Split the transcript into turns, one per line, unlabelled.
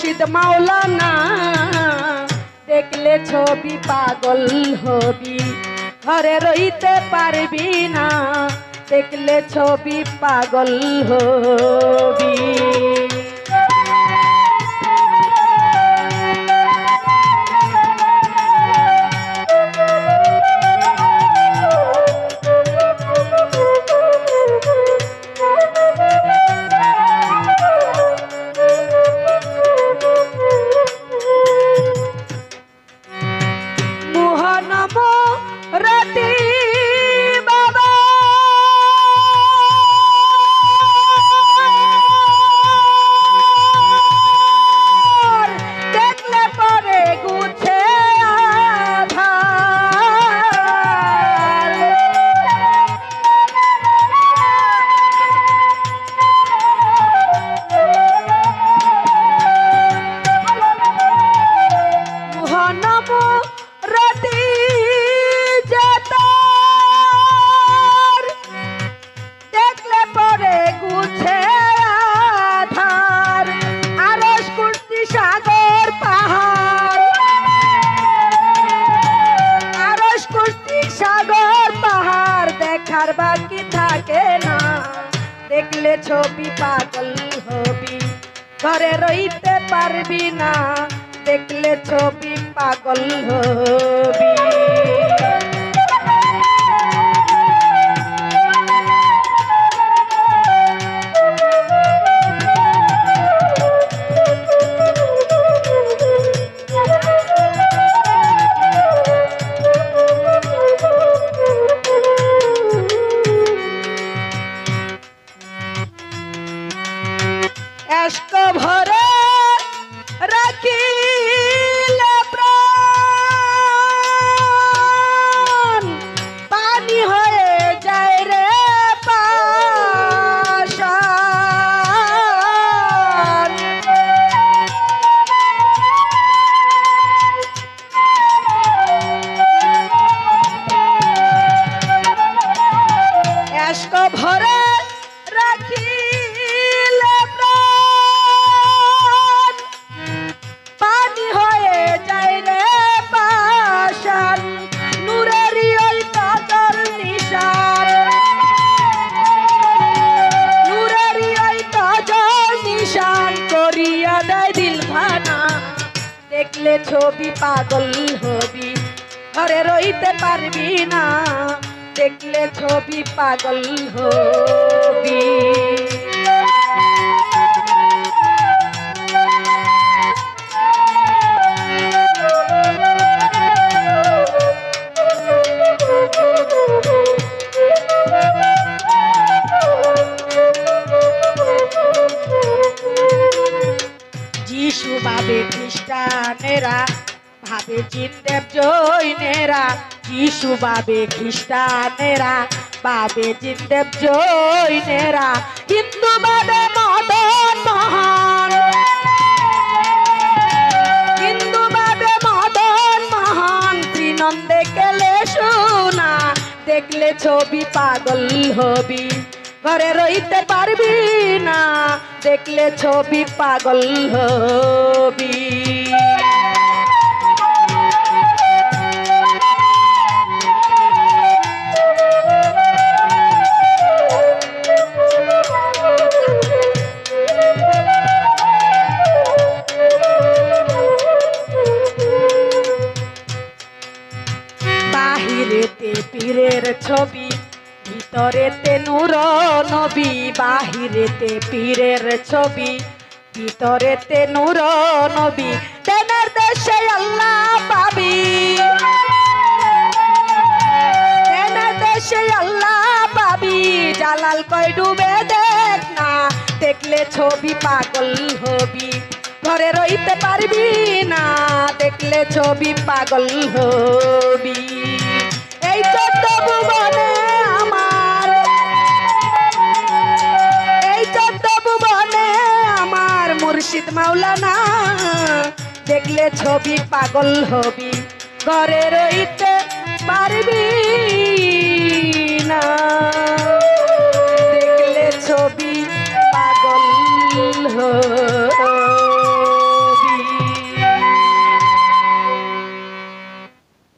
মুর্শিদ মাওলানা দেখলে ছবি পাগল হবি, ঘরে রইতে পারবি না দেখলে ছবি পাগল হবি। বাকি থাকে না দেখলে ছবি পাগল হবি, ঘরে রইতে পারবি না দেখলে ছবি পাগল হবি। ভরে রাখিলে প্রাণ পানি হয়ে যায় রে পাষাণ। এশক ভরে রাখি দেখলে ছবি পাগল হবি, ঘরে রইতে পারবি না দেখলে ছবি পাগল হবি। যিশু ভাবে খ্রিস্টানেরা ভাবে জিনদেব জৈনেরা, যিশু ভাবে খ্রিস্টানেরা ভাবে জিনদেব জৈনেরা, হিন্দু ভাবে মদন মোহন, হিন্দু ভাবে মদন মোহন, শ্রীনন্দে গেলে শোনা দেখলে ছবি পাগল হবি, ঘরে রইতে পারবি না দেখলে ছবি পাগল হবি। বাহিরেতে পীরের ছবি ভিতরেতে নূর নবী, বাহিরেতে পীরের ছবি ভিতরেতে নূর নবী, তেনার দেশে আল্লাহ পাবি, তেনার দেশে আল্লাহ পাবি, জালাল কই ডুবে দেখ না দেখলে ছবি পাগল হবি, ঘরে রইতে পারবি না দেখলে ছবি পাগল হবি। এই চোদ্দ ভুবনে আমার, এই চোদ্দ ভুবনে আমার মুর্শিদ মাওলানা দেখলে ছবি পাগল হবি, ঘরে রইতে পারবি